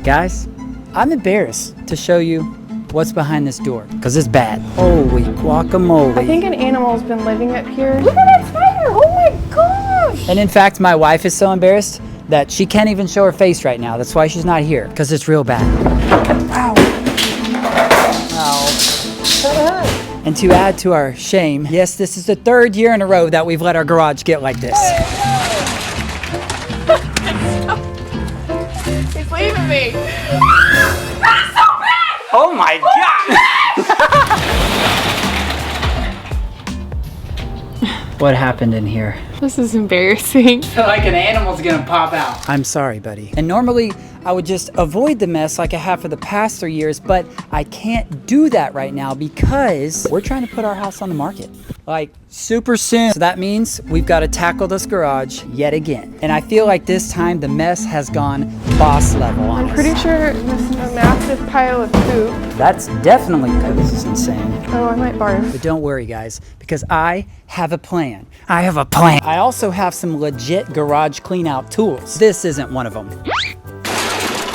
Guys, I'm embarrassed to show you what's behind this door because it's bad. Holy guacamole. I think an animal's been living up here. Look at that spider! Oh my gosh! And in fact, my wife is so embarrassed that she can't even show her face right now. That's why she's not here, because it's real bad. Ow. Ow. And to add to our shame, yes, this is the 3rd year in a row that we've let our garage get like this. He's leaving me. That's so bad! Oh my God! What happened in here? This is embarrassing. I feel like an animal's gonna pop out. I'm sorry, buddy. And normally I would just avoid the mess like I have for the past 3 years, but I can't do that right now because we're trying to put our house on the market. Like super soon. So that means we've got to tackle this garage yet again. And I feel like this time the mess has gone boss level on us. I'm pretty sure this is a massive pile of poop. That's definitely, this is insane. Oh, I might barf. But don't worry guys, because I have a plan. I have a plan. I also have some legit garage clean out tools. This isn't one of them.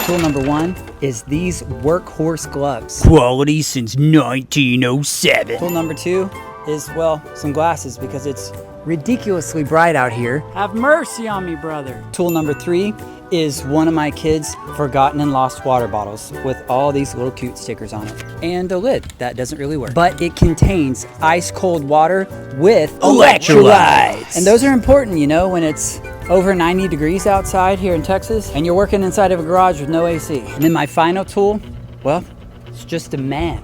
Tool number 1 is these workhorse gloves. Quality since 1907. Tool number 2 is, well, some glasses because it's ridiculously bright out here. Have mercy on me, brother. Tool number 3 is one of my kids' forgotten and lost water bottles with all these little cute stickers on it. And a lid that doesn't really work. But it contains ice cold water with electrolytes. And those are important, you know, when it's over 90 degrees outside here in Texas and you're working inside of a garage with no AC. And then my final tool, well, it's just a man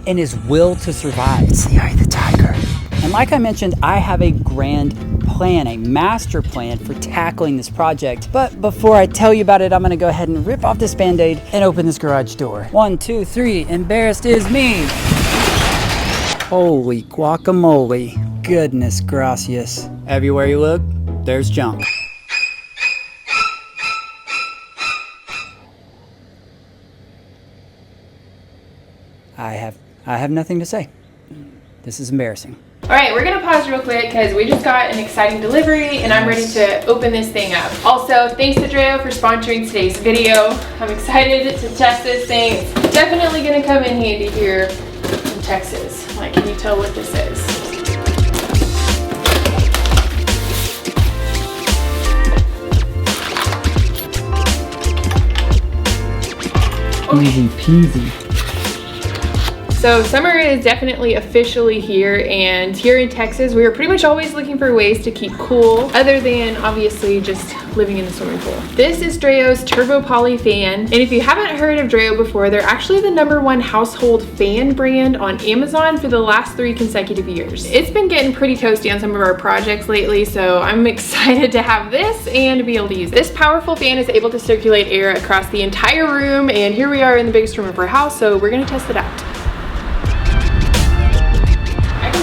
and his will to survive. It's the eye of the tiger. And like I mentioned, I have a grand plan, a master plan for tackling this project. But before I tell you about it, I'm gonna go ahead and rip off this Band-Aid and open this garage door. 1, 2, 3, embarrassed is me. Holy guacamole. Goodness gracias. Everywhere you look, there's junk. I have nothing to say. This is embarrassing. All right, we're gonna pause real quick because we just got an exciting delivery and I'm ready to open this thing up. Also, thanks to Dreo for sponsoring today's video. I'm excited to test this thing. It's definitely gonna come in handy here in Texas. Like, can you tell what this is? Easy peasy. So summer is definitely officially here, and here in Texas we are pretty much always looking for ways to keep cool other than obviously just living in the swimming pool. This is Dreo's Turbo Poly fan, and if you haven't heard of Dreo before, they're actually the #1 household fan brand on Amazon for the last 3 consecutive years. It's been getting pretty toasty on some of our projects lately, so I'm excited to have this and to be able to use it. This powerful fan is able to circulate air across the entire room, and here we are in the biggest room of our house, so we're gonna test it out.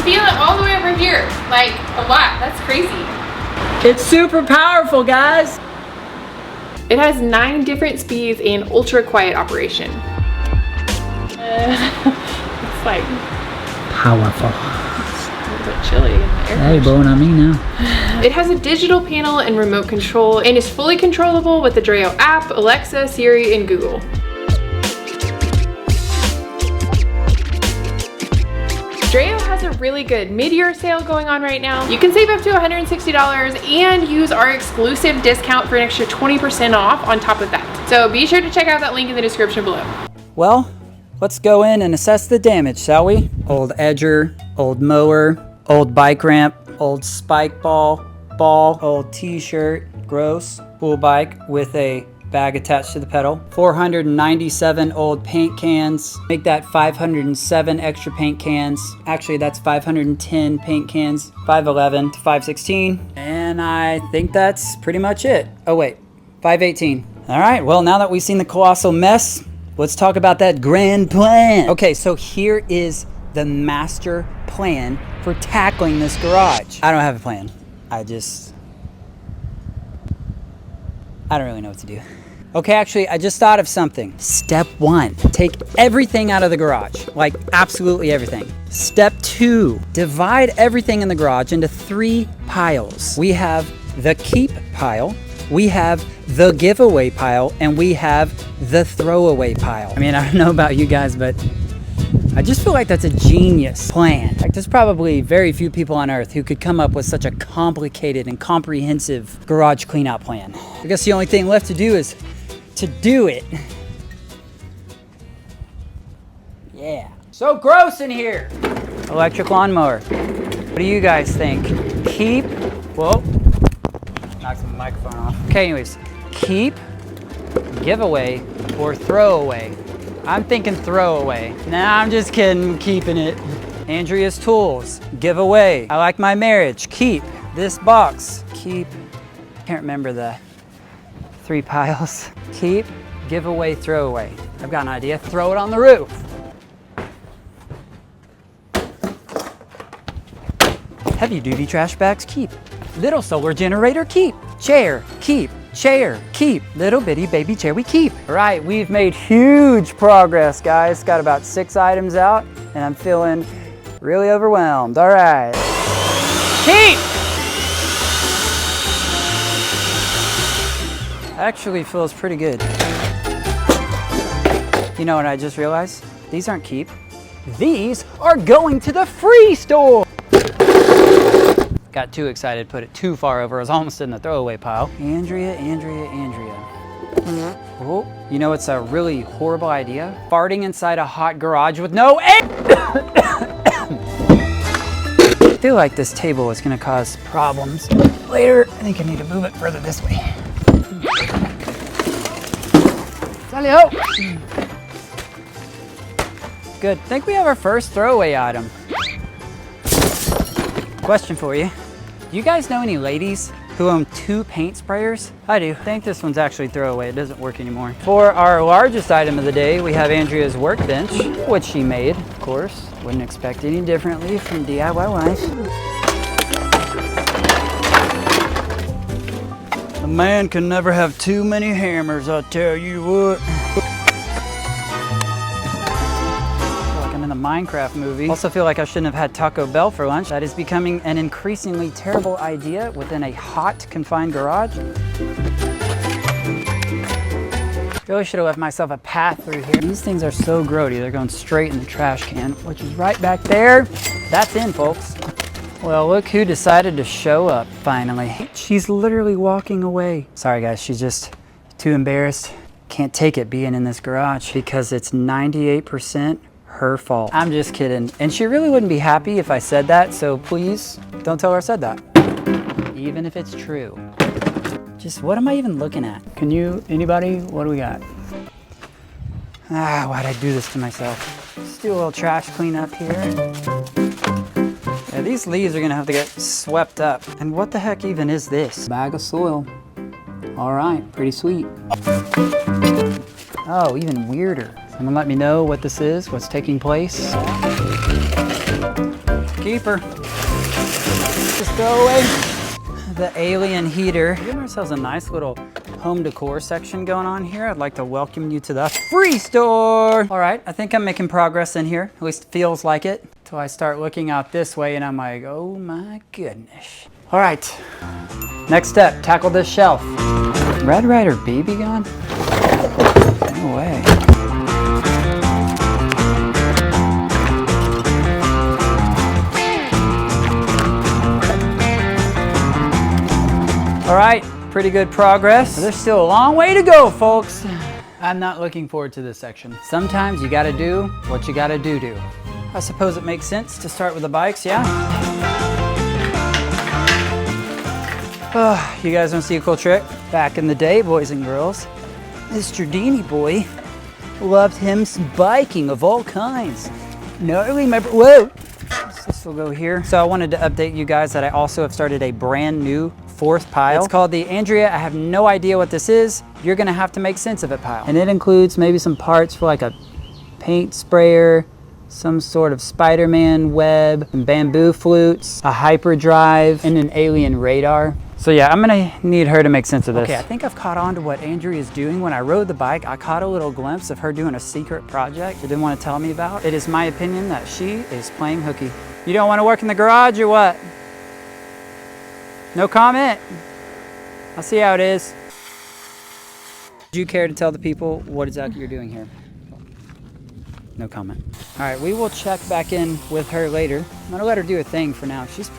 Feel it all the way over here, like a lot. That's crazy. It's super powerful, guys. It has 9 different speeds and ultra quiet operation. It's like Powerful. it's a little bit chilly in the air. Hey, blowing on me now. It has a digital panel and remote control and is fully controllable with the Dreo app, Alexa, Siri, and Google. Dreo has a really good mid-year sale going on right now. You can save up to $160 and use our exclusive discount for an extra 20% off on top of that. So be sure to check out that link in the description below. Well, let's go in and assess the damage, shall we? Old edger, old mower, old bike ramp, old spike ball, old t-shirt, gross, pool bike with a bag attached to the pedal, 497 old paint cans, make that 507 extra paint cans. Actually, that's 510 paint cans, 511 to 516. And I think that's pretty much it. Oh wait, 518. All right, well, now that we've seen the colossal mess, let's talk about that grand plan. Okay, so here is the master plan for tackling this garage. I don't have a plan. I don't really know what to do. Okay, actually, I just thought of something. Step 1, take everything out of the garage, like absolutely everything. Step 2, divide everything in the garage into 3 piles. We have the keep pile, we have the giveaway pile and we have the throwaway pile. I mean, I don't know about you guys, but I just feel like that's a genius plan. Like, there's probably very few people on earth who could come up with such a complicated and comprehensive garage cleanout plan. I guess the only thing left to do is to do it. Yeah. So gross in here. Electric lawnmower. What do you guys think? Keep, whoa, knocked the microphone off. Okay, anyways, keep, giveaway, or throwaway. I'm thinking throwaway. Nah, I'm just kidding, I'm keeping it. Andrea's tools, giveaway. I like my marriage, keep. This box, keep. Can't remember the 3 piles. Keep, giveaway, throwaway. I've got an idea, throw it on the roof. Heavy duty trash bags, keep. Little solar generator, keep. Chair, keep. Chair, keep. Little bitty baby chair, we keep. All right, we've made huge progress, guys. Got about 6 items out, and I'm feeling really overwhelmed. All right. Keep! Actually feels pretty good. You know what I just realized? These aren't keep. These are going to the free store. Got too excited, put it too far over. I was almost in the throwaway pile. Andrea. Oh, you know what's a really horrible idea? Farting inside a hot garage with no air. I feel like this table is gonna cause problems later. I think I need to move it further this way. Salio. Good, I think we have our first throwaway item. Question for you. Do you guys know any ladies who own 2 paint sprayers? I do. I think this one's actually throwaway. It doesn't work anymore. For our largest item of the day, we have Andrea's workbench, which she made, of course. Wouldn't expect any differently from DIY wife. A man can never have too many hammers, I'll tell you what. Minecraft movie. Also feel like I shouldn't have had Taco Bell for lunch. That is becoming an increasingly terrible idea within a hot, confined garage. Really should have left myself a path through here. These things are so grody. They're going straight in the trash can, which is right back there. That's in, folks. Well, look who decided to show up finally. She's literally walking away. Sorry guys, she's just too embarrassed. Can't take it being in this garage because it's 98% her fault. I'm just kidding. And she really wouldn't be happy if I said that, so please don't tell her I said that. Even if it's true. Just what am I even looking at? Anybody, what do we got? Why'd I do this to myself? Let's do a little trash cleanup here. Yeah, these leaves are gonna have to get swept up. And what the heck even is this? Bag of soil. All right, pretty sweet. Oh, even weirder. Someone let me know what this is, what's taking place. Keeper. Just throw away the alien heater. We're giving ourselves a nice little home decor section going on here. I'd like to welcome you to the free store. All right, I think I'm making progress in here. At least it feels like it. Until I start looking out this way and I'm like, oh my goodness. All right, next step, tackle this shelf. Red Ryder BB gun? No way. All right, pretty good progress. There's still a long way to go, folks. I'm not looking forward to this section. Sometimes you gotta do what you gotta do. I suppose it makes sense to start with the bikes, yeah? Oh, you guys wanna see a cool trick? Back in the day, boys and girls, Mr. Deanie Boy loved him some biking of all kinds. Gnarly, whoa! This will go here. So I wanted to update you guys that I also have started a brand new 4th pile. It's called the Andrea, I have no idea what this is. You're gonna have to make sense of it pile. And it includes maybe some parts for like a paint sprayer, some sort of Spider-Man web, some bamboo flutes, a hyperdrive, and an alien radar. So yeah, I'm gonna need her to make sense of this. Okay, I think I've caught on to what Andrea is doing. When I rode the bike, I caught a little glimpse of her doing a secret project she didn't want to tell me about. It is my opinion that she is playing hooky. You don't want to work in the garage or what? No comment. I'll see how it is. Do you care to tell the people what exactly you're doing here? No comment. All right, we will check back in with her later. I'm gonna let her do a thing for now. She's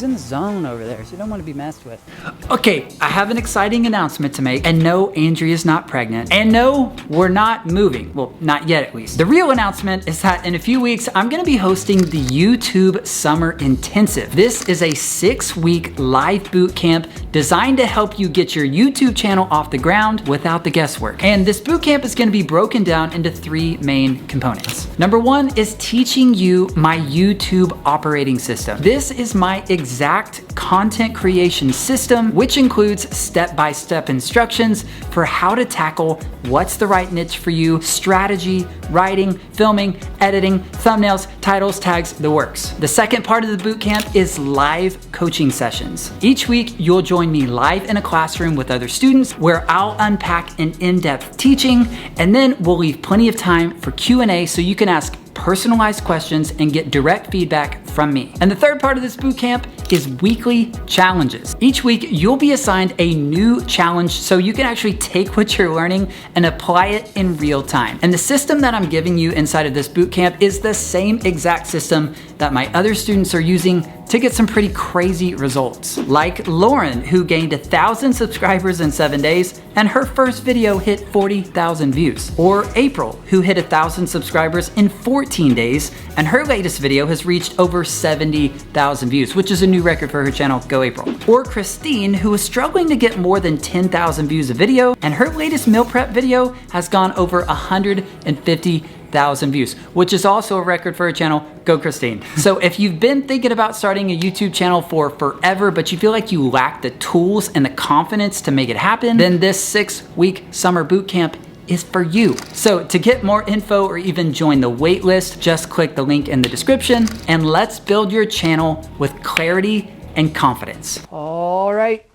in the zone over there. She don't want to be messed with. Okay, I have an exciting announcement to make. And no, Andrea's not pregnant. And no, we're not moving. Well, not yet at least. The real announcement is that in a few weeks, I'm gonna be hosting the YouTube Summer Intensive. This is a 6-week live boot camp designed to help you get your YouTube channel off the ground without the guesswork. And this boot camp is gonna be broken down into 3 main components. Number 1 is teaching you my YouTube operating system. This is my exact content creation system, which includes step-by-step instructions for how to tackle what's the right niche for you, strategy, writing, filming, editing, thumbnails, titles, tags, the works. The second part of the bootcamp is live coaching sessions. Each week, you'll join me live in a classroom with other students where I'll unpack an in-depth teaching, and then we'll leave plenty of time for Q&A so you can ask personalized questions and get direct feedback from me. And the third part of this bootcamp is weekly challenges. Each week, you'll be assigned a new challenge so you can actually take what you're learning and apply it in real time. And the system that I'm giving you inside of this bootcamp is the same exact system that my other students are using to get some pretty crazy results. Like Lauren, who gained 1,000 subscribers in 7 days, and her first video hit 40,000 views. Or April, who hit 1,000 subscribers in 14 days, and her latest video has reached over 70,000 views, which is a new record for her channel. Go April. Or Christine, who was struggling to get more than 10,000 views a video, and her latest meal prep video has gone over 150,000 views, which is also a record for her channel. Go Christine. So if you've been thinking about starting a YouTube channel for forever, but you feel like you lack the tools and the confidence to make it happen, then this 6-week summer bootcamp is for you. So to get more info or even join the waitlist, just click the link in the description and let's build your channel with clarity and confidence. All right,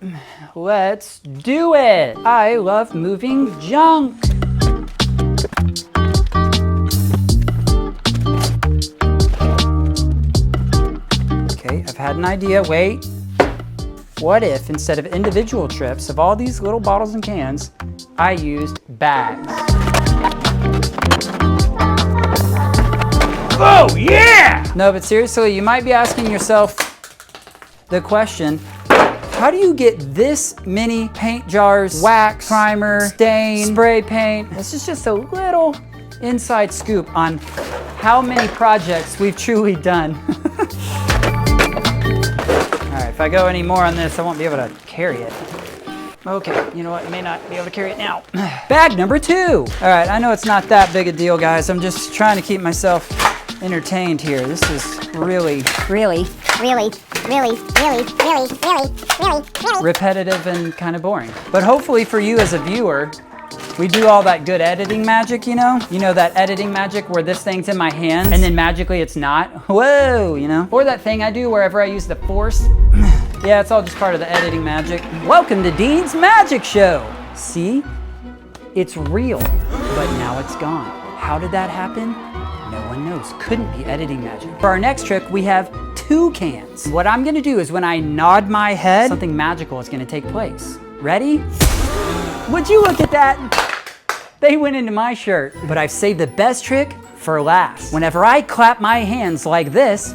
let's do it. I love moving junk. Okay, I've had an idea. Wait. What if instead of individual trips of all these little bottles and cans, I used bags? Oh yeah! No, but seriously, you might be asking yourself the question, how do you get this many paint jars, wax, primer, stain, spray paint? This is just a little inside scoop on how many projects we've truly done. All right, if I go any more on this, I won't be able to carry it. Okay, you know what? I may not be able to carry it now. Bag number 2. All right, I know it's not that big a deal, guys. I'm just trying to keep myself entertained here. This is really repetitive and kind of boring. But hopefully for you as a viewer, we do all that good editing magic, you know? You know that editing magic where this thing's in my hands and then magically it's not? Whoa, you know? Or that thing I do wherever I use the force. Yeah, it's all just part of the editing magic. Welcome to Dean's Magic Show. See? It's real, but now it's gone. How did that happen? No one knows. Couldn't be editing magic. For our next trick, we have 2 cans. What I'm gonna do is when I nod my head, something magical is gonna take place. Ready? Would you look at that? They went into my shirt. But I've saved the best trick for last. Whenever I clap my hands like this,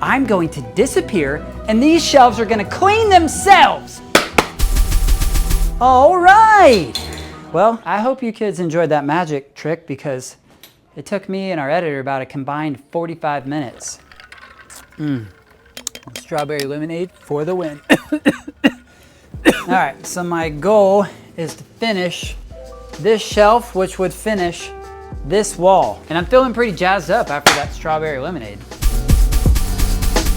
I'm going to disappear and these shelves are gonna clean themselves. All right. Well, I hope you kids enjoyed that magic trick because it took me and our editor about a combined 45 minutes. Strawberry lemonade for the win. All right, so my goal is to finish this shelf, which would finish this wall. And I'm feeling pretty jazzed up after that strawberry lemonade.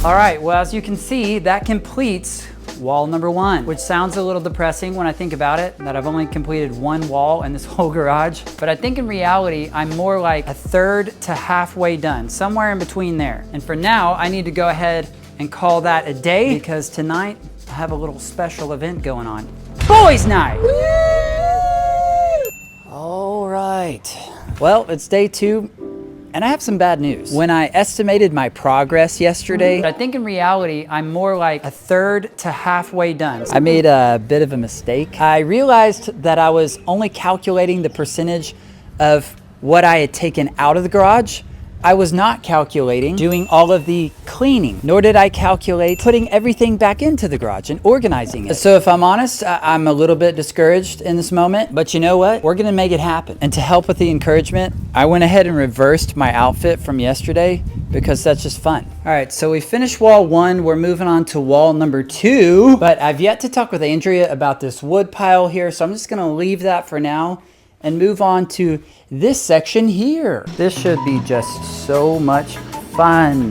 All right, well, as you can see, that completes wall number 1, which sounds a little depressing when I think about it, that I've only completed 1 wall in this whole garage. But I think in reality, I'm more like a third to halfway done, somewhere in between there. And for now, I need to go ahead and call that a day because tonight I have a little special event going on. Boys' night! Woo! All right. Well, it's day 2 And I have some bad news. When I estimated my progress yesterday, I think in reality, I'm more like a third to halfway done. I made a bit of a mistake. I realized that I was only calculating the percentage of what I had taken out of the garage. I was not calculating doing all of the cleaning, nor did I calculate putting everything back into the garage and organizing it. So if I'm honest, I'm a little bit discouraged in this moment, but you know what? We're gonna make it happen. And to help with the encouragement, I went ahead and reversed my outfit from yesterday because that's just fun. All right, so we finished wall 1. We're moving on to wall number 2, but I've yet to talk with Andrea about this wood pile here, so I'm just gonna leave that for now and move on to this section here. This should be just so much fun.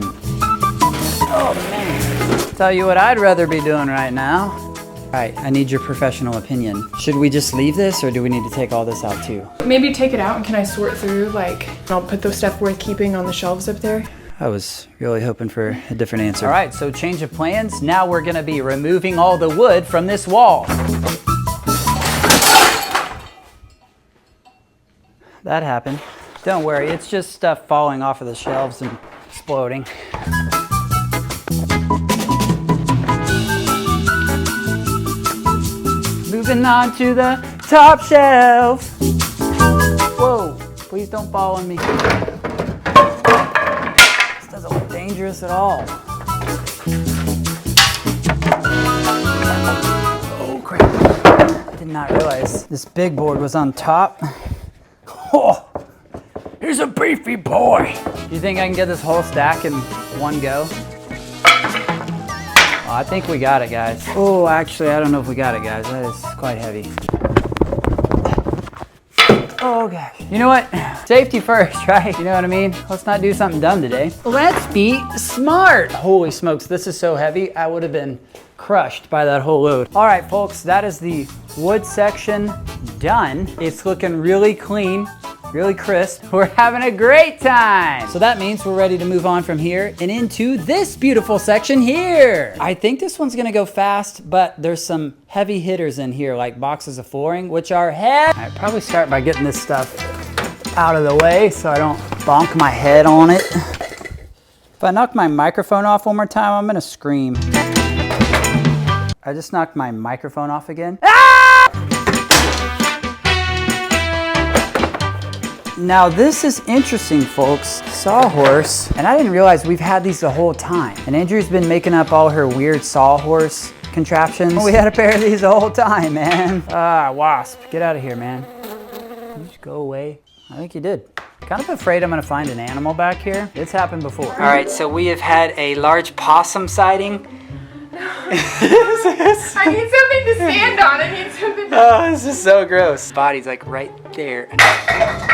Oh man, tell you what I'd rather be doing right now. All right, I need your professional opinion. Should we just leave this or do we need to take all this out too? Maybe take it out and can I sort through, like, I'll put the stuff worth keeping on the shelves up there. I was really hoping for a different answer. All right, so change of plans. Now we're gonna be removing all the wood from this wall. That happened. Don't worry, it's just stuff falling off of the shelves and exploding. Moving on to the top shelf. Whoa, please don't fall on me. This doesn't look dangerous at all. Oh crap, I did not realize this big board was on top. Oh, here's a beefy boy. You think I can get this whole stack in one go? Oh, I think we got it, guys. Oh, actually, I don't know if we got it, guys. That is quite heavy. Oh, gosh. You know what? Safety first, right? You know what I mean? Let's not do something dumb today. Let's be smart. Holy smokes, this is so heavy. I would have been crushed by that whole load. All right, folks, that is the wood section done. It's looking really clean, really crisp. We're having a great time. So that means we're ready to move on from here and into this beautiful section here. I think this one's gonna go fast, but there's some heavy hitters in here, like boxes of flooring, which are heavy. I'd probably start by getting this stuff out of the way so I don't bonk my head on it. If I knock my microphone off one more time, I'm gonna scream. I just knocked my microphone off again. Ah! Now this is interesting, folks. Sawhorse, and I didn't realize we've had these the whole time. And Andrew's been making up all her weird sawhorse contraptions. We had a pair of these the whole time, man. Ah, wasp, get out of here, man. You just go away. I think you did. Kind of afraid I'm gonna find an animal back here. It's happened before. All right, so we have had a large possum sighting. I need something to stand on. I need something to... Oh, this is so gross. Body's like right there.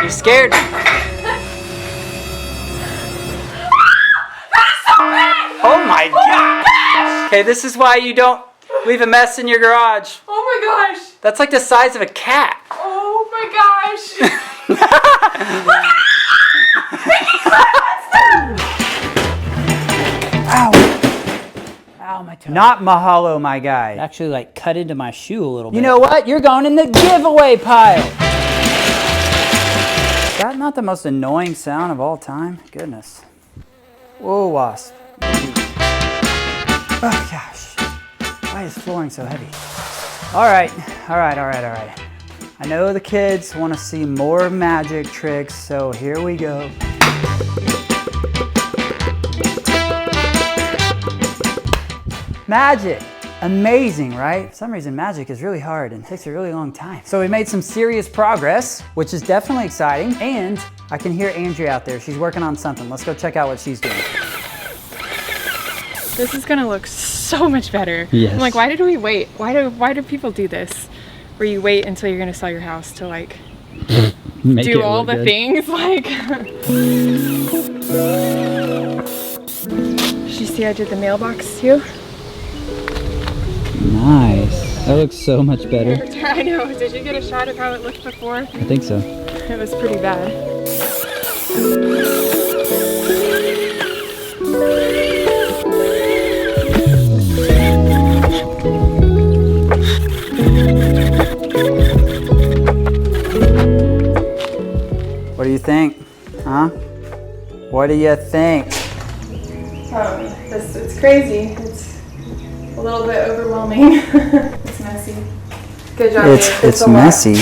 You scared me. That's so bad! Oh my god. Okay, this is why you don't leave a mess in your garage. Oh my gosh. That's like the size of a cat. Oh my gosh. Ow. Ow, my toe. Not mahalo, my guy. It actually like cut into my shoe a little bit. You know what? You're going in the giveaway pile. Is that not the most annoying sound of all time? Goodness. Whoa, wasp. Oh gosh. Why is flooring so heavy? All right. I know the kids want to see more magic tricks, so here we go. Magic. Amazing, right? For some reason, magic is really hard and takes a really long time. So we made some serious progress, which is definitely exciting. And I can hear Andrea out there. She's working on something. Let's go check out what she's doing. This is gonna look so much better. Yes. I'm like, why did we wait? Why do people do this? Where you wait until you're gonna sell your house to like do all the things like. Did you see I did the mailbox too? Nice. That looks so much better. I know. Did you get a shot of how it looked before? I think so. It was pretty bad. What do you think? Huh? What do you think? It's crazy. It's a little bit overwhelming. It's messy. Good job, Dave. It's messy.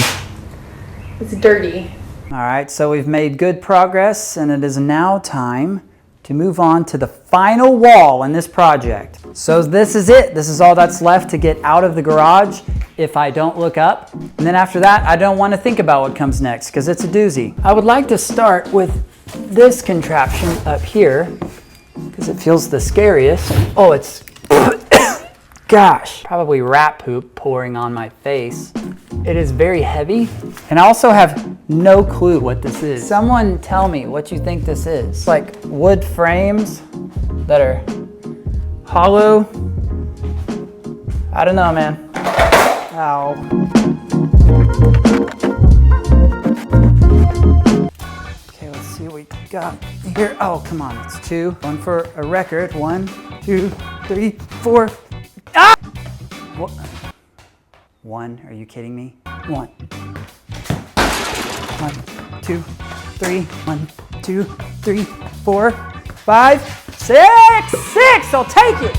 It's dirty. All right, so we've made good progress, and it is now time to move on to the final wall in this project. So this is it. This is all that's left to get out of the garage if I don't look up. And then after that, I don't want to think about what comes next because it's a doozy. I would like to start with this contraption up here because it feels the scariest. Oh, it's, gosh, probably rat poop pouring on my face. It is very heavy, and I also have no clue what this is. Someone tell me what you think this is. It's like wood frames that are hollow. I don't know, man. Ow. Okay, let's see what we got here. Oh, come on, it's 2. One for a record. 1, 2, 3, 4. Ah! What? 1, are you kidding me? 1. 1, 2, 3. 1, 2, 3, 4, 5, 6. 6, I'll take it.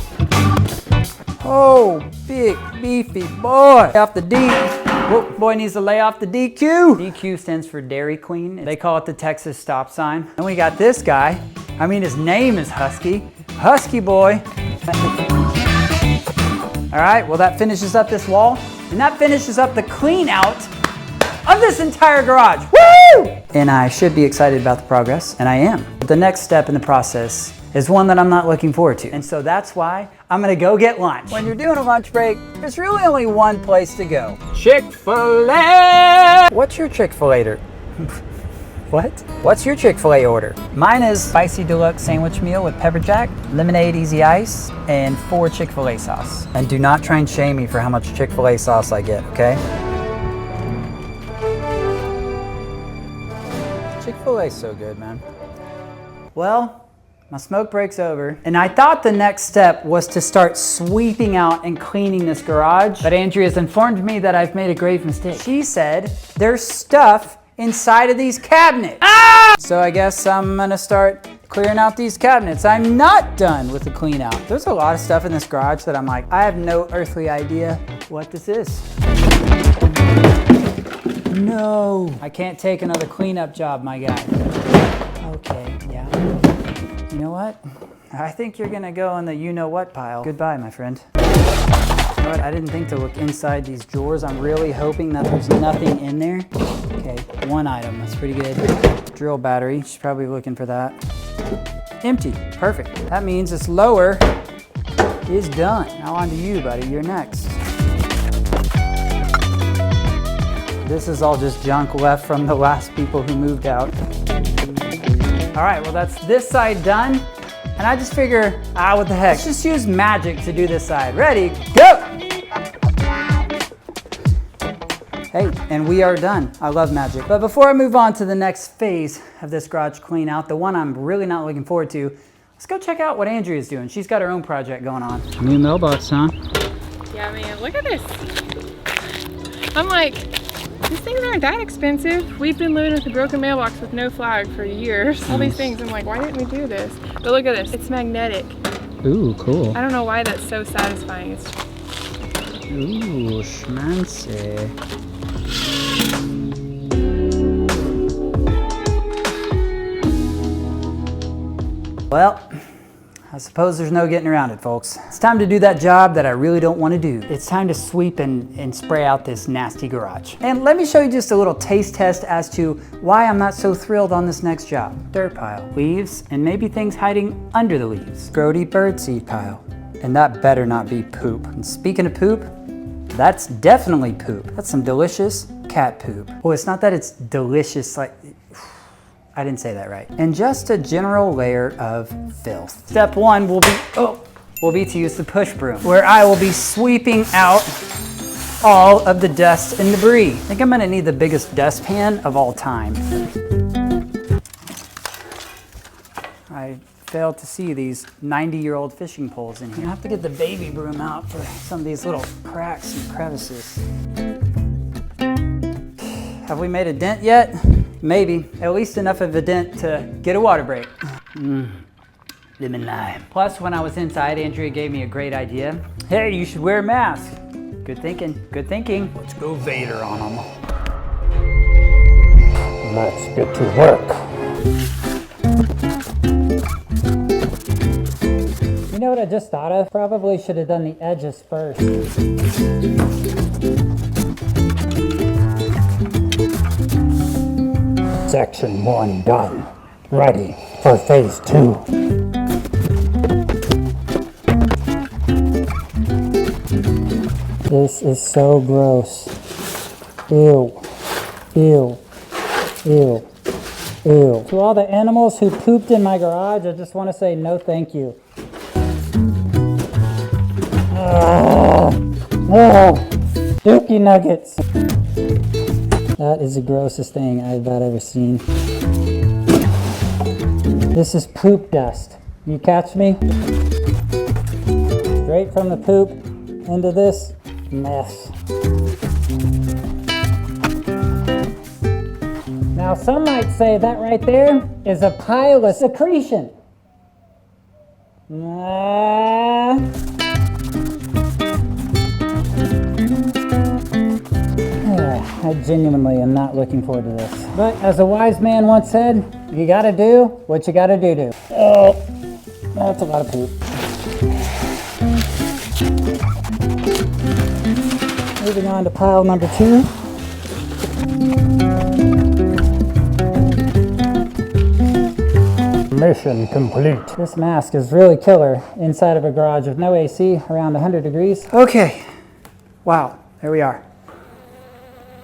Oh, big, beefy boy. Off the D. Whoa, boy needs to lay off the DQ. DQ stands for Dairy Queen. They call it the Texas stop sign. And we got this guy. I mean, his name is Husky. Husky boy. All right, well, that finishes up this wall. And that finishes up the clean out of this entire garage. Woo! And I should be excited about the progress, and I am. But the next step in the process is one that I'm not looking forward to. And so that's why I'm gonna go get lunch. When you're doing a lunch break, there's really only one place to go. Chick-fil-A! What's your Chick-fil-A order? What? What's your Chick-fil-A order? Mine is spicy deluxe sandwich meal with pepper jack, lemonade easy ice, and 4 Chick-fil-A sauce. And do not try and shame me for how much Chick-fil-A sauce I get, okay? Chick-fil-A's so good, man. Well, my smoke break's over, and I thought the next step was to start sweeping out and cleaning this garage, but Andrea's informed me that I've made a grave mistake. She said there's stuff inside of these cabinets. Ah! So I guess I'm gonna start clearing out these cabinets. I'm not done with the clean out. There's a lot of stuff in this garage that I'm like, I have no earthly idea what this is. No, I can't take another cleanup job, my guy. Okay, yeah. You know what? I think you're gonna go in the you-know-what pile. Goodbye, my friend. You know what? I didn't think to look inside these drawers. I'm really hoping that there's nothing in there. Okay, 1 item, that's pretty good. Drill battery, she's probably looking for that. Empty, perfect. That means this lower is done. Now on to you, buddy, you're next. This is all just junk left from the last people who moved out. All right, well that's this side done. And I just figure, what the heck? Let's just use magic to do this side. Ready, go! Hey, and we are done. I love magic. But before I move on to the next phase of this garage clean out, the one I'm really not looking forward to, let's go check out what Andrea's doing. She's got her own project going on. New mailbox, huh? Yeah, man, look at this. I'm like, these things aren't that expensive. We've been living with a broken mailbox with no flag for years. All these things, I'm like, why didn't we do this? But look at this, it's magnetic. Ooh, cool. I don't know why that's so satisfying. Ooh, schmancy. Well, I suppose there's no getting around it, folks. It's time to do that job that I really don't want to do. It's time to sweep and spray out this nasty garage. And let me show you just a little taste test as to why I'm not so thrilled on this next job. Dirt pile, leaves, and maybe things hiding under the leaves. Grody birdseed pile. And that better not be poop. And speaking of poop, that's definitely poop. That's some delicious cat poop. Well, it's not that it's delicious, like, I didn't say that right. And just a general layer of filth. Step 1 will be to use the push broom, where I will be sweeping out all of the dust and debris. I think I'm gonna need the biggest dustpan of all time. I failed to see these 90-year-old fishing poles in here. I have to get the baby broom out for some of these little cracks and crevices. Have we made a dent yet? Maybe, at least enough of a dent to get a water break. Lemon lime. Plus, when I was inside, Andrea gave me a great idea. Hey, you should wear a mask. Good thinking, good thinking. Let's go Vader on them. Let's get to work. You know what I just thought of? Probably should have done the edges first. Section 1 done. Ready for phase 2. This is so gross. Ew. Ew. Ew. Ew. To all the animals who pooped in my garage, I just want to say no thank you. Dookie nuggets. That is the grossest thing I've ever seen. This is poop dust. You catch me? Straight from the poop into this mess. Now some might say that right there is a pile of secretion. I genuinely am not looking forward to this. But as a wise man once said, you gotta do what you gotta do. Oh, that's a lot of poop. Moving on to pile number 2. Mission complete. This mask is really killer inside of a garage with no AC, around 100 degrees. Okay. Wow, there we are.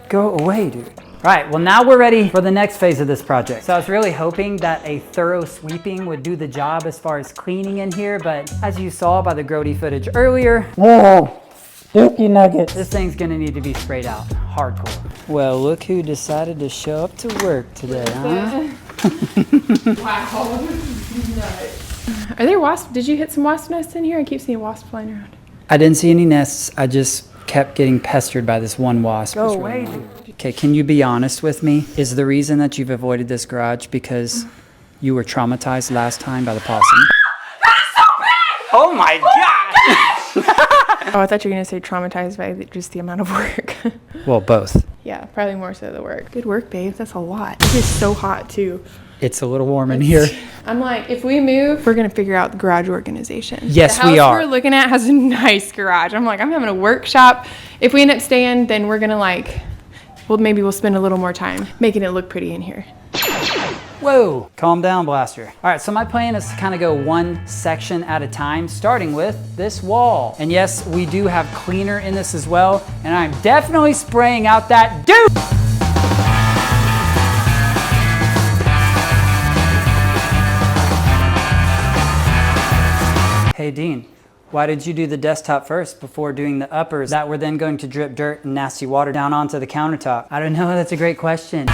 Go away, dude. All right, well now we're ready for the next phase of this project. So I was really hoping that a thorough sweeping would do the job as far as cleaning in here, but as you saw by the grody footage earlier, whoa, dookie nuggets. This thing's gonna need to be sprayed out, hardcore. Well, look who decided to show up to work today, huh? Wow, this is nuts. Are there wasps? Did you hit some wasp nests in here? I keep seeing wasps flying around. I didn't see any nests, I just kept getting pestered by this one wasp. Go away, dude. Okay, can you be honest with me? Is the reason that you've avoided this garage because you were traumatized last time by the possum? That's so bad! Oh my God! Oh, I thought you were gonna say traumatized by just the amount of work. Well, both. Yeah, probably more so the work. Good work, babe. That's a lot. It is so hot too. It's a little warm in here. I'm like, if we move, we're gonna figure out the garage organization. Yes, we are. The house we're looking at has a nice garage. I'm like, I'm having a workshop. If we end up staying, then we're gonna maybe we'll spend a little more time making it look pretty in here. Whoa, calm down, Blaster. All right, so my plan is to kind of go one section at a time, starting with this wall. And yes, we do have cleaner in this as well, and I'm definitely spraying out that dude. Hey, Dean, why did you do the desktop first before doing the uppers that were then going to drip dirt and nasty water down onto the countertop? I don't know, that's a great question.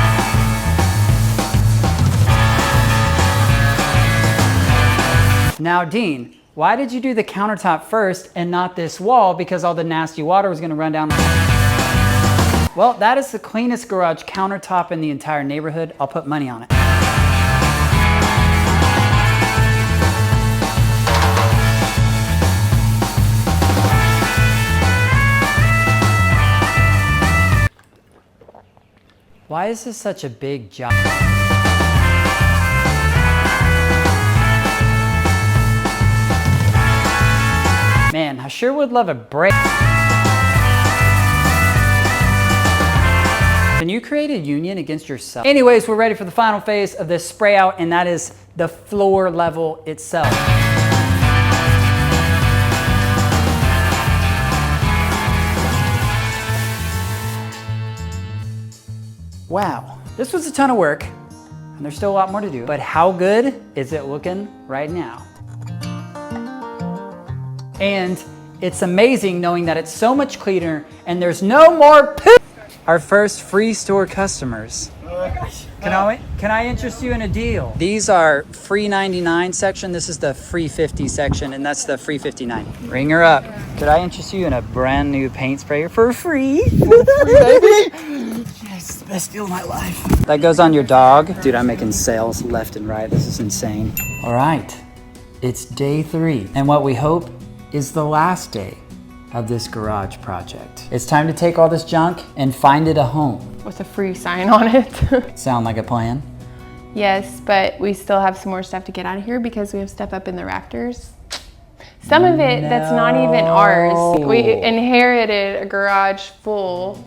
Now, Dean, why did you do the countertop first and not this wall? Because all the nasty water was gonna run down. Well, that is the cleanest garage countertop in the entire neighborhood. I'll put money on it. Why is this such a big job? Man, I sure would love a break. Can you create a union against yourself? Anyways, we're ready for the final phase of this spray out, and that is the floor level itself. Wow, this was a ton of work, and there's still a lot more to do, but how good is it looking right now? And it's amazing knowing that it's so much cleaner and there's no more poop. Our first free store customers. Oh my gosh. Can I interest you in a deal? These are free 99 section. This is the free 50 section, and that's the free 59. Ring her up. Could I interest you in a brand new paint sprayer for free? For free, baby? Yes. This is the best deal of my life. That goes on your dog. Dude, I'm making sales left and right. This is insane. All right, it's day 3. And what we hope is the last day of this garage project. It's time to take all this junk and find it a home. With a free sign on it. Sound like a plan? Yes, but we still have some more stuff to get out of here because we have stuff up in the rafters. Some of it that's not even ours. We inherited a garage full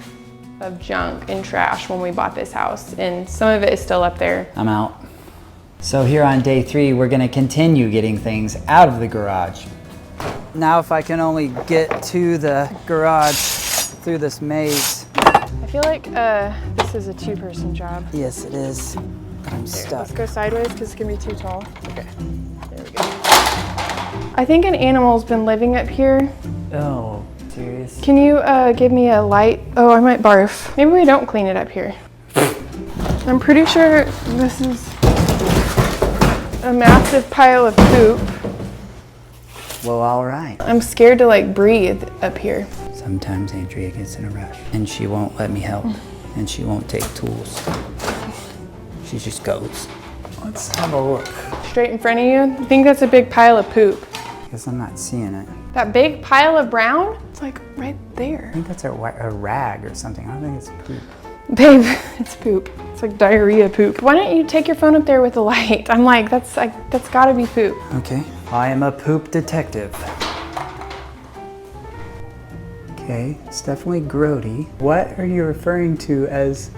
of junk and trash when we bought this house, and some of it is still up there. I'm out. So here on day 3, we're gonna continue getting things out of the garage. Now if I can only get to the garage through this maze. I feel like this is a 2-person job. Yes, it is. I'm stuck. Let's go sideways because it's gonna be too tall. Okay. There we go. I think an animal's been living up here. Oh, serious? Can you give me a light? Oh, I might barf. Maybe we don't clean it up here. I'm pretty sure this is a massive pile of poop. Well, all right. I'm scared to like breathe up here. Sometimes Andrea gets in a rush and she won't let me help and she won't take tools. She just goes. Let's have a look. Straight in front of you? I think that's a big pile of poop. Because I'm not seeing it. That big pile of brown? It's like right I there. think that's a rag or something. I don't think it's poop. Babe, it's poop. It's like diarrhea poop. Why don't you take your phone up there with the light? I'm like, that's gotta be poop. Okay. I am a poop detective. Okay, it's definitely grody. What are you referring to as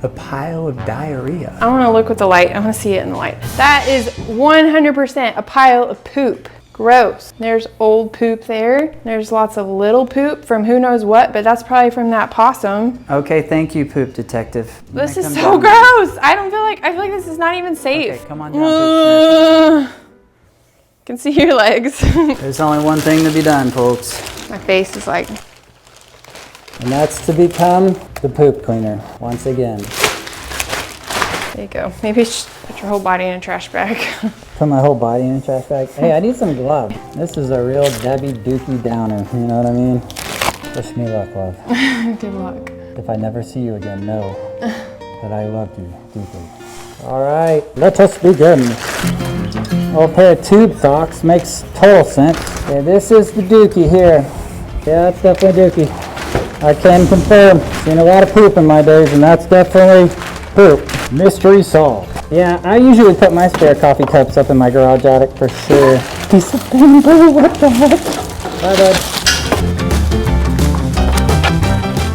a pile of diarrhea? I wanna look with the light. I wanna see it in the light. That is 100% a pile of poop. Gross. There's old poop there. There's lots of little poop from who knows what, but that's probably from that possum. Okay, thank you, poop detective. This is so gross. I feel like this is not even safe. Okay, come on down. Can see your legs. There's only one thing to be done, folks. My face is like. And that's to become the poop cleaner once again. There you go. Maybe put your whole body in a trash bag. Put my whole body in a trash bag. Hey, I need some gloves. This is a real Debbie Dookie Downer, you know what I mean? Wish me luck, love. Good luck. If I never see you again, know that I love you deeply. All right, let us begin. Old pair of tube socks makes total sense. Okay, this is the Dookie here. Yeah, that's definitely Dookie. I can confirm, seen a lot of poop in my days, and that's definitely poop. Mystery solved. Yeah, I usually put my spare coffee cups up in my garage attic for sure. Piece of bamboo, what the heck? Bye, bud.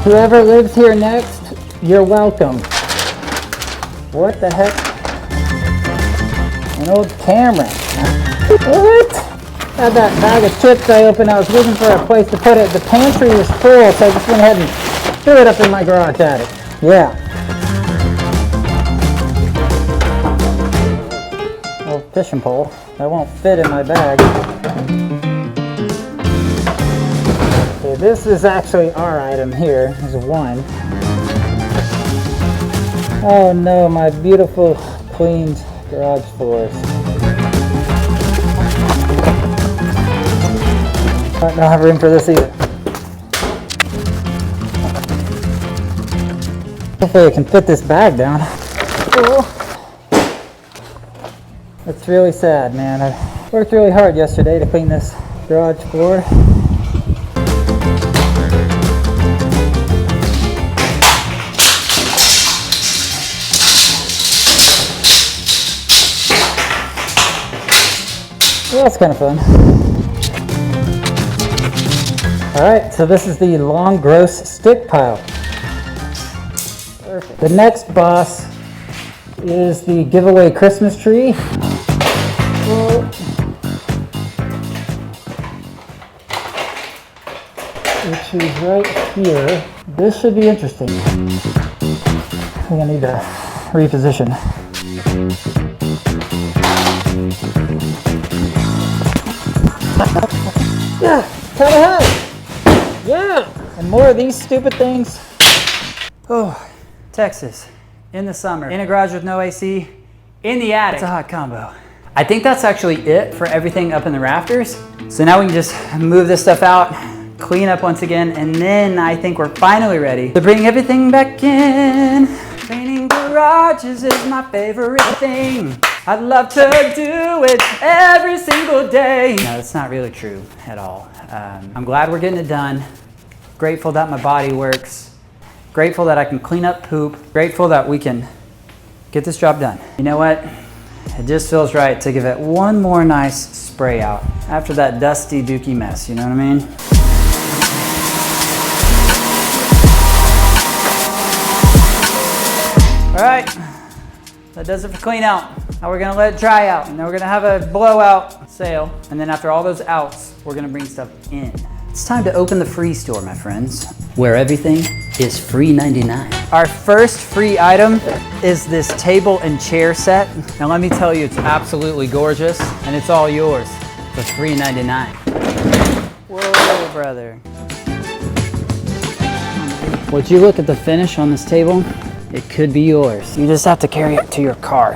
Whoever lives here next, you're welcome. What the heck? An old camera. What? Had that bag of chips I opened. I was looking for a place to put it. The pantry was full, so I just went ahead and threw it up in my garage attic. Yeah. Old fishing pole. That won't fit in my bag. Okay, this is actually our item here. There's one. Oh no, my beautiful cleaned garage floors. I don't have room for this either. Hopefully I can fit this bag down. Oh. That's really sad, man. I worked really hard yesterday to clean this garage floor. Well, that's kind of fun. All right, so this is the long, gross stick pile. Perfect. The next boss is the giveaway Christmas tree. Which is right here. This should be interesting. We're gonna need to reposition. Yeah, cut ahead. Yeah, and more of these stupid things. Oh, Texas, in the summer, in a garage with no AC, in the attic. It's a hot combo. I think that's actually it for everything up in the rafters. So now we can just move this stuff out, clean up once again, and then I think we're finally ready to bring everything back in. Cleaning garages is my favorite thing. I'd love to do it every single day. No, that's not really true at all. I'm glad we're getting it done. Grateful that my body works. Grateful that I can clean up poop. Grateful that we can get this job done. You know what? It just feels right to give it one more nice spray out after that dusty dookie mess, you know what I mean? All right, that does it for clean out. Now we're gonna let it dry out, and then we're gonna have a blowout sale. And then after all those outs, we're gonna bring stuff in. It's time to open the free store, my friends, where everything is free 99. Our first free item is this table and chair set. And let me tell you, it's absolutely gorgeous, and it's all yours for free 99. Whoa, brother. Would you look at the finish on this table? It could be yours. You just have to carry it to your car.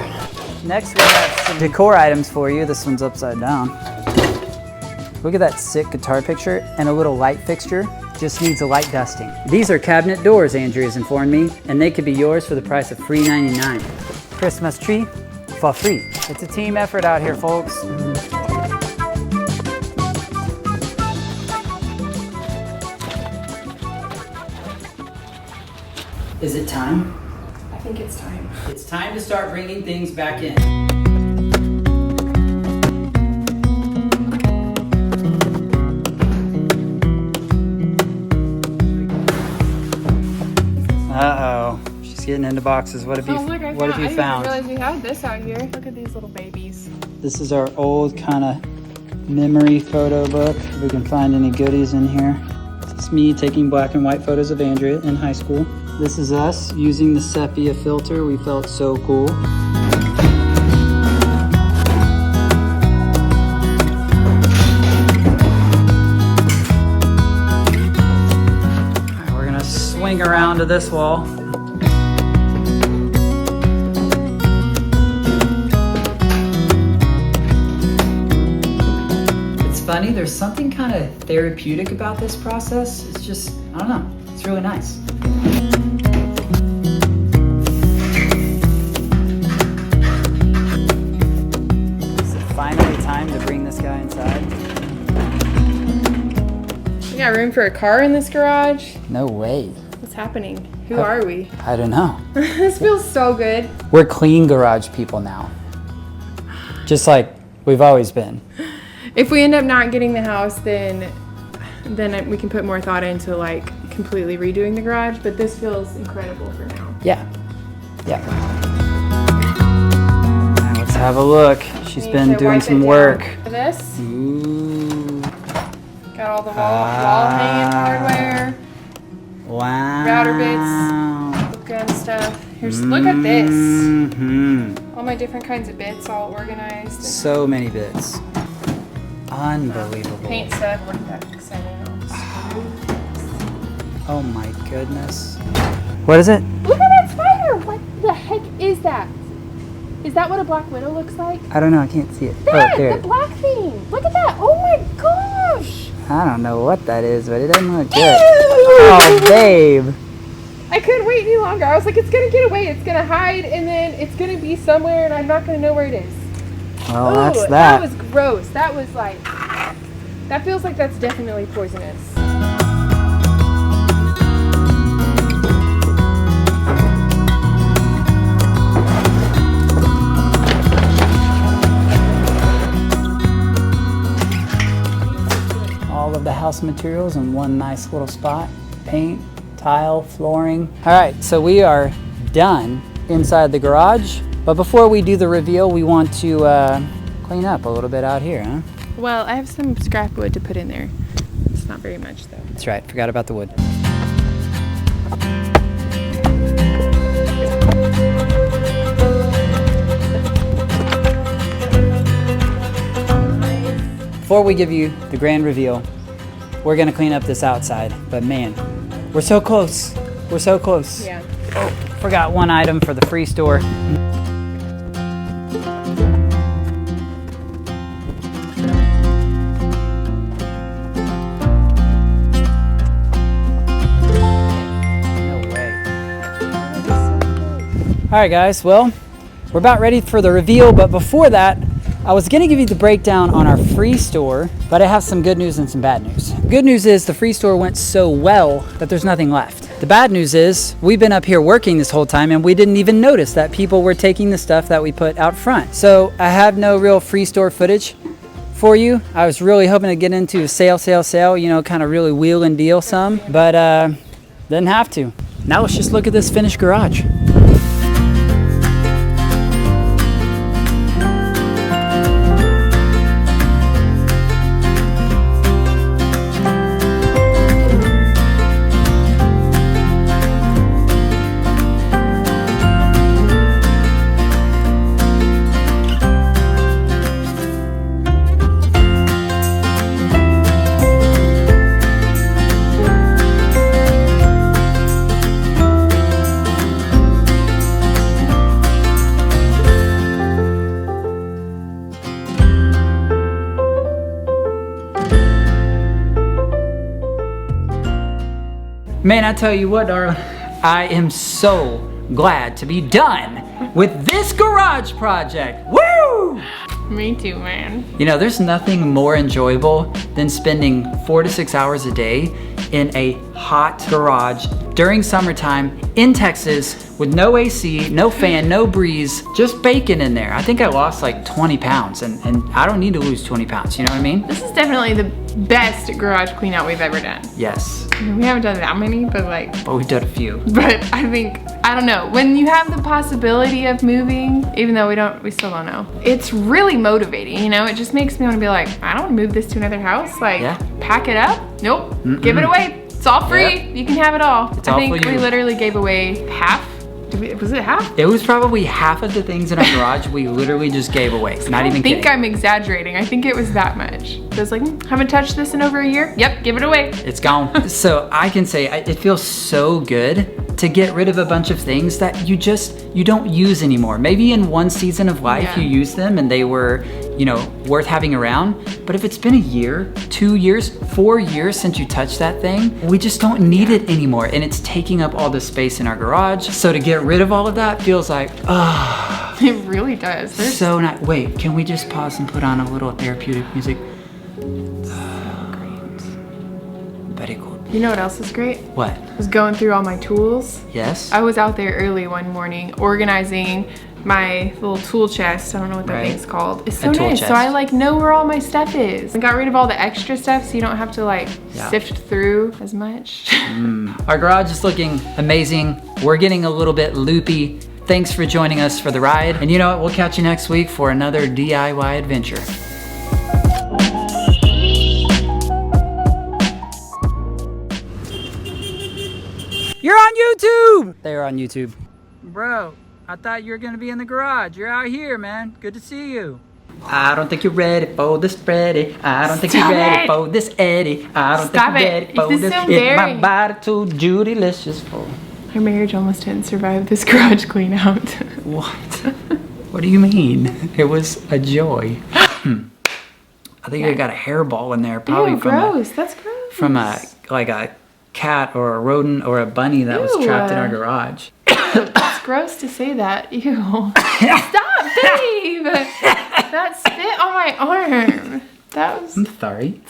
Next, we have some decor items for you. This one's upside down. Look at that sick guitar picture and a little light fixture. Just needs a light dusting. These are cabinet doors, Andrea's informed me, and they could be yours for the price of free 99. Christmas tree for free. It's a team effort out here, folks. Is it time? I think it's time. It's time to start bringing things back in. Uh-oh, she's getting into boxes. What have you, Look, what have you found? I didn't realize we had this out here. Look at these little babies. This is our old kind of memory photo book. If we can find any goodies in here. This is me taking black and white photos of Andrea in high school. This is us using the sepia filter. We felt so cool. We're gonna swing around to this wall. It's funny, there's something kind of therapeutic about this process. It's just, I don't know, it's really nice. We got room for a car in this garage? No way. What's happening? Who are we? I don't know. This feels so good. We're clean garage people now. Just like we've always been. If we end up not getting the house, then we can put more thought into like completely redoing the garage, but this feels incredible for now. Yeah. Yeah. Now let's have a look. She's been doing some work. For this. Ooh. Got all the wall hanging hardware. Wow. Router bits, gun stuff. Here's look at this. Mm-hmm. All my different kinds of bits all organized. So many bits. Unbelievable. Paint stuff. Look at that exciting. Oh my goodness. What is it? Look at that spider! What the heck is that? Is that what a black widow looks like? I don't know, I can't see it. That, oh, there. the black thing. Look at that. Oh my gosh. I don't know what that is, but it doesn't look good. Oh, babe. I couldn't wait any longer. I was like, it's gonna get away. It's gonna hide, and then it's gonna be somewhere, and I'm not gonna know where it is. Well, Ooh, that's that. That was gross. That was like, that feels like that's definitely poisonous. All of the house materials in one nice little spot. Paint, tile, flooring. All right, so we are done inside the garage. But before we do the reveal, we want to clean up a little bit out here, huh? Well, I have some scrap wood to put in there. It's not very much though. That's right, forgot about the wood. Before we give you the grand reveal, we're gonna clean up this outside, but man, we're so close. We're so close. Yeah. Oh, forgot one item for the free store. right, guys, well, we're about ready for the reveal, but before that, I was gonna give you the breakdown on our free store, but I have some good news and some bad news. Good news is the free store went so well that there's nothing left. The bad news is we've been up here working this whole time and we didn't even notice that people were taking the stuff that we put out front. So I have no real free store footage for you. I was really hoping to get into sale, you know, kind of really wheel and deal some, but didn't have to. Now let's just look at this finished garage. Man, I tell you what, darling, I am so glad to be done with this garage project. Woo! Me too, man. You know, there's nothing more enjoyable than spending 4 to 6 hours a day in a hot garage during summertime in Texas with no AC, no fan, no breeze, just baking in there. I think I lost like 20 pounds and I don't need to lose 20 pounds, you know what I mean? This is definitely the best garage clean out we've ever done. Yes. We haven't done that many, but we've done a few. But I think, I don't know, when you have the possibility of moving, even though we still don't know, it's really motivating, you know? It just makes me want to be like, I don't want to move this to another house. Like, pack it up. Nope. Give it away. It's all free. Yep. You can have it all. It's all for you. I think we literally gave away half. Was it half? It was probably half of the things in our garage we literally just gave away. Not even kidding. I think I'm exaggerating. I think it was that much. It was like, haven't touched this in over a year? Yep, give it away. It's gone. So I can say it feels so good to get rid of a bunch of things that you don't use anymore. Maybe in one season of life you used them and they were, you know, worth having around. But if it's been a year, 2 years, 4 years since you touched that thing, we just don't need it anymore. And it's taking up all the space in our garage. So to get rid of all of that feels like, ah. It really does. So nice. Wait, can we just pause and put on a little therapeutic music? Great. Very good. You know what else is great? What? I was going through all my tools. Yes. I was out there early one morning organizing my little tool chest. I don't know what that thing's called. It's so nice. So I like know where all my stuff is. I got rid of all the extra stuff so you don't have to like sift through as much. Our garage is looking amazing. We're getting a little bit loopy. Thanks for joining us for the ride. And you know what? We'll catch you next week for another DIY adventure. You're on YouTube! They're on YouTube. Bro, I thought you were gonna be in the garage. You're out here, man. Good to see you. I don't think you're ready for this, Freddy. I don't think you're ready for this, Eddie. I don't think you're ready for this. It's my body too Judy-licious for. Our marriage almost didn't survive this garage clean out. What? What do you mean? It was a joy. I think I got a hairball in there, probably Ew, gross. That's gross. From a cat or a rodent or a bunny that was trapped in our garage. It's gross to say that. Ew. Stop, babe. That spit on my arm. That was. I'm sorry.